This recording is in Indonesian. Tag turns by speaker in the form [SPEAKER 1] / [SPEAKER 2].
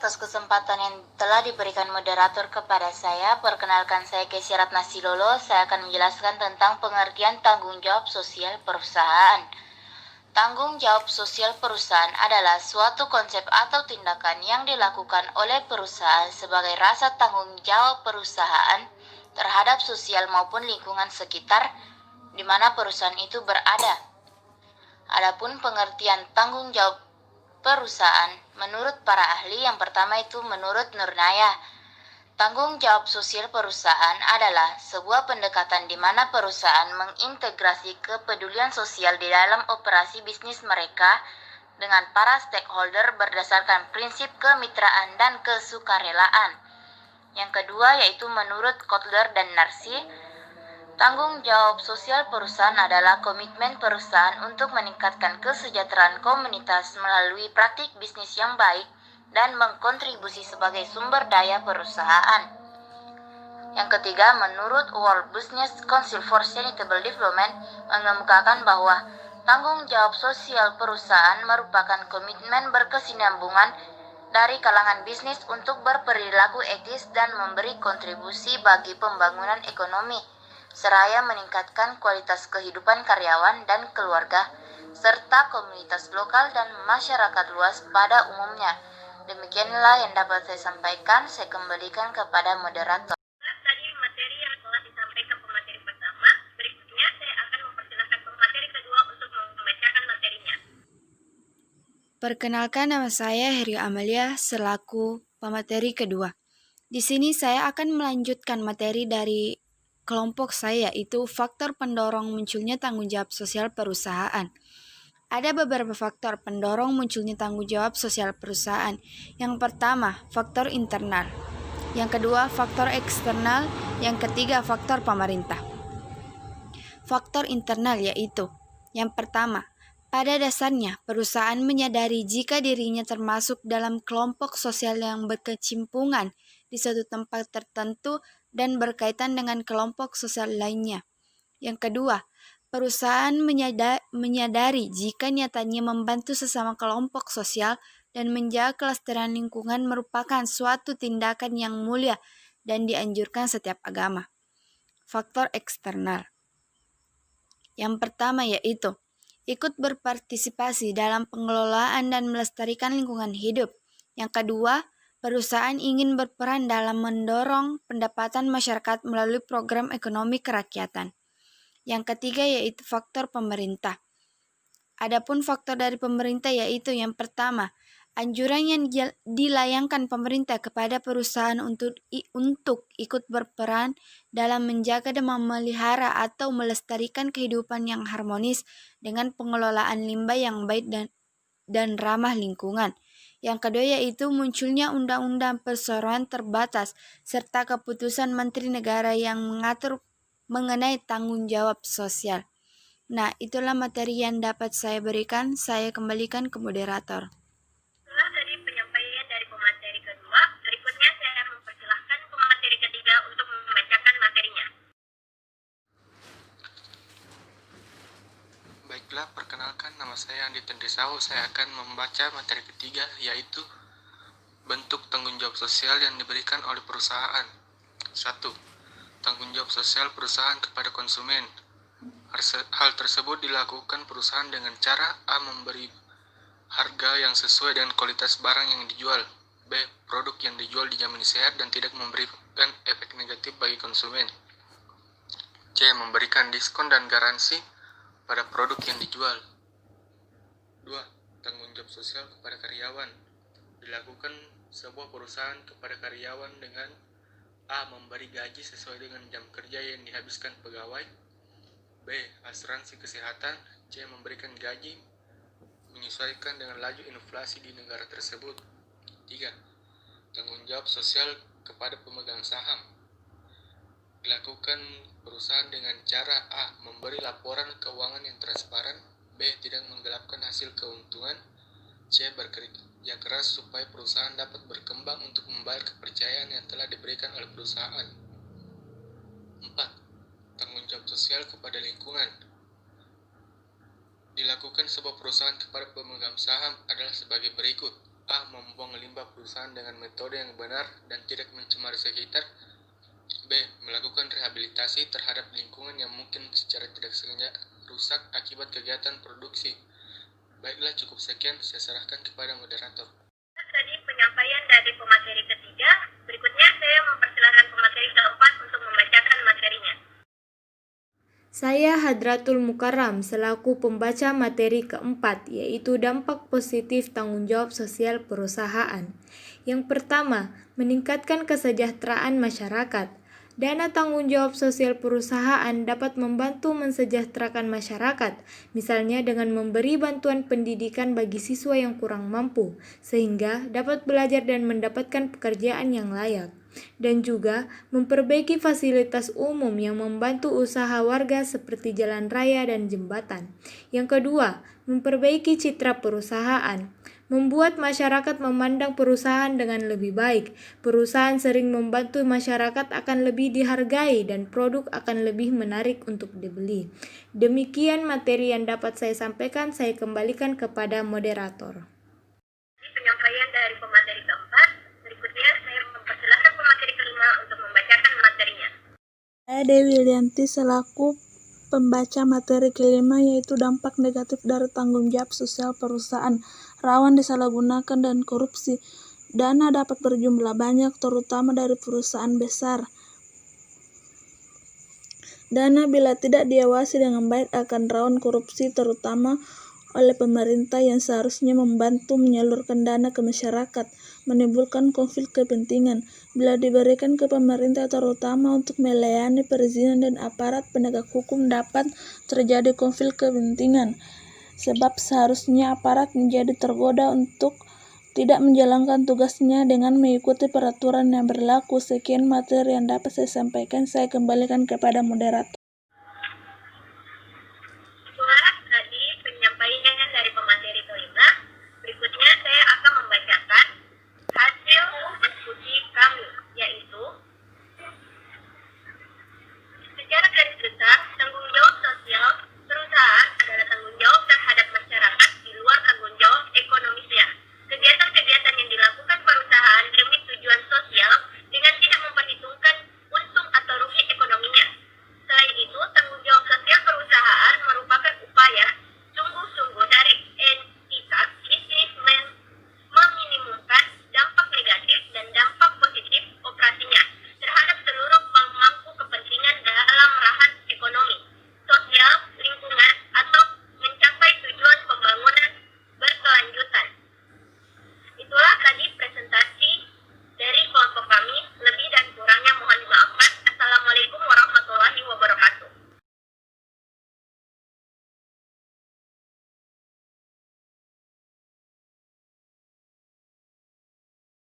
[SPEAKER 1] atas kesempatan yang telah diberikan moderator kepada saya. Perkenalkan, saya Kesi Ratnasilolo. Saya akan menjelaskan tentang pengertian tanggung jawab sosial perusahaan. Tanggung jawab sosial perusahaan adalah suatu konsep atau tindakan yang dilakukan oleh perusahaan sebagai rasa tanggung jawab perusahaan terhadap sosial maupun lingkungan sekitar di mana perusahaan itu berada. Adapun pengertian tanggung jawab perusahaan menurut para ahli, yang pertama itu menurut Nurnaya, tanggung jawab sosial perusahaan adalah sebuah pendekatan di mana perusahaan mengintegrasi kepedulian sosial di dalam operasi bisnis mereka dengan para stakeholder berdasarkan prinsip kemitraan dan kesukarelaan. Yang kedua yaitu menurut Kotler dan Narsi, tanggung jawab sosial perusahaan adalah komitmen perusahaan untuk meningkatkan kesejahteraan komunitas melalui praktik bisnis yang baik dan mengkontribusi sebagai sumber daya perusahaan. Yang ketiga, menurut World Business Council for Sustainable Development mengemukakan bahwa tanggung jawab sosial perusahaan merupakan komitmen berkesinambungan dari kalangan bisnis untuk berperilaku etis dan memberi kontribusi bagi pembangunan ekonomi, seraya meningkatkan kualitas kehidupan karyawan dan keluarga, serta komunitas lokal dan masyarakat luas pada umumnya. Demikianlah yang dapat saya sampaikan. Saya kembalikan kepada moderator.
[SPEAKER 2] Tadi materi yang telah disampaikan pemateri pertama, berikutnya saya akan mempersilahkan pemateri kedua untuk membacakan materinya.
[SPEAKER 3] Perkenalkan, nama saya Heri Amalia selaku pemateri kedua. Di sini saya akan melanjutkan materi dari kelompok saya, yaitu faktor pendorong munculnya tanggung jawab sosial perusahaan. Ada beberapa faktor pendorong munculnya tanggung jawab sosial perusahaan. Yang pertama, faktor internal. Yang kedua, faktor eksternal. Yang ketiga, faktor pemerintah. Faktor internal yaitu, yang pertama, pada dasarnya perusahaan menyadari jika dirinya termasuk dalam kelompok sosial yang berkecimpungan di suatu tempat tertentu dan berkaitan dengan kelompok sosial lainnya. Yang kedua, perusahaan menyadari jika nyatanya membantu sesama kelompok sosial dan menjaga kelestarian lingkungan merupakan suatu tindakan yang mulia dan dianjurkan setiap agama. Faktor eksternal. Yang pertama yaitu ikut berpartisipasi dalam pengelolaan dan melestarikan lingkungan hidup. Yang kedua, perusahaan ingin berperan dalam mendorong pendapatan masyarakat melalui program ekonomi kerakyatan. Yang ketiga yaitu faktor pemerintah. Adapun faktor dari pemerintah yaitu yang pertama, anjuran yang dilayangkan pemerintah kepada perusahaan untuk ikut berperan dalam menjaga dan memelihara atau melestarikan kehidupan yang harmonis dengan pengelolaan limbah yang baik dan ramah lingkungan. Yang kedua yaitu munculnya undang-undang perseroan terbatas serta keputusan Menteri Negara yang mengatur mengenai tanggung jawab sosial. Nah, itulah materi yang dapat saya berikan. Saya kembalikan ke moderator.
[SPEAKER 2] Setelah tadi penyampaian dari pemateri kedua, berikutnya saya akan mempersilahkan pemateri ketiga untuk membacakan materinya.
[SPEAKER 4] Baiklah, perkenalkan, nama saya Andi Tendrisau. Saya akan membaca materi ketiga, yaitu bentuk tanggung jawab sosial yang diberikan oleh perusahaan. 1. Tanggung jawab sosial perusahaan kepada konsumen. Hal tersebut dilakukan perusahaan dengan cara A. Memberi harga yang sesuai dengan kualitas barang yang dijual. B. Produk yang dijual dijamin sehat dan tidak memberikan efek negatif bagi konsumen. C. Memberikan diskon dan garansi pada produk yang dijual. 2. Tanggung jawab sosial kepada karyawan. Dilakukan sebuah perusahaan kepada karyawan dengan A. Memberi gaji sesuai dengan jam kerja yang dihabiskan pegawai. B. Asuransi kesehatan. C. Memberikan gaji menyesuaikan dengan laju inflasi di negara tersebut. 3. Tanggung jawab sosial kepada pemegang saham. Dilakukan perusahaan dengan cara A. Memberi laporan keuangan yang transparan. B. Tidak menggelapkan hasil keuntungan. C. Bekerja keras supaya perusahaan dapat berkembang untuk membayar kepercayaan yang telah diberikan oleh perusahaan. 4. Tanggung jawab sosial kepada lingkungan. Dilakukan sebuah perusahaan kepada pemegang saham adalah sebagai berikut. A. Membuang limbah perusahaan dengan metode yang benar dan tidak mencemari sekitar. B. Melakukan rehabilitasi terhadap lingkungan yang mungkin secara tidak sengaja rusak akibat kegiatan produksi. Baiklah, cukup sekian, saya serahkan kepada moderator.
[SPEAKER 2] Tadi penyampaian dari pemateri ketiga. Berikutnya saya mempersilahkan pemateri keempat untuk membacakan materinya.
[SPEAKER 3] Saya Hadratul Mukarram selaku pembaca materi keempat, yaitu dampak positif tanggung jawab sosial perusahaan. Yang pertama, meningkatkan kesejahteraan masyarakat. Dana tanggung jawab sosial perusahaan dapat membantu mensejahterakan masyarakat, misalnya dengan memberi bantuan pendidikan bagi siswa yang kurang mampu, sehingga dapat belajar dan mendapatkan pekerjaan yang layak. Dan juga memperbaiki fasilitas umum yang membantu usaha warga seperti jalan raya dan jembatan. Yang kedua, memperbaiki citra perusahaan. Membuat masyarakat memandang perusahaan dengan lebih baik. Perusahaan sering membantu masyarakat akan lebih dihargai dan produk akan lebih menarik untuk dibeli. Demikian materi yang dapat saya sampaikan, saya kembalikan kepada moderator.
[SPEAKER 2] Penyampaian dari pemateri keempat. Berikutnya saya mempersilahkan pemateri kelima untuk membacakan materinya.
[SPEAKER 5] Saya Dewi Lianti selaku pembaca materi kelima, yaitu dampak negatif dari tanggung jawab sosial perusahaan, rawan disalahgunakan dan korupsi. Dana dapat berjumlah banyak, terutama dari perusahaan besar. Dana bila tidak diawasi dengan baik akan rawan korupsi, terutama oleh pemerintah yang seharusnya membantu menyalurkan dana ke masyarakat, menimbulkan konflik kepentingan. Bila diberikan ke pemerintah terutama untuk melayani perizinan dan aparat penegak hukum dapat terjadi konflik kepentingan, sebab seharusnya aparat menjadi tergoda untuk tidak menjalankan tugasnya dengan mengikuti peraturan yang berlaku. Sekian materi yang dapat saya sampaikan, saya kembalikan kepada moderator.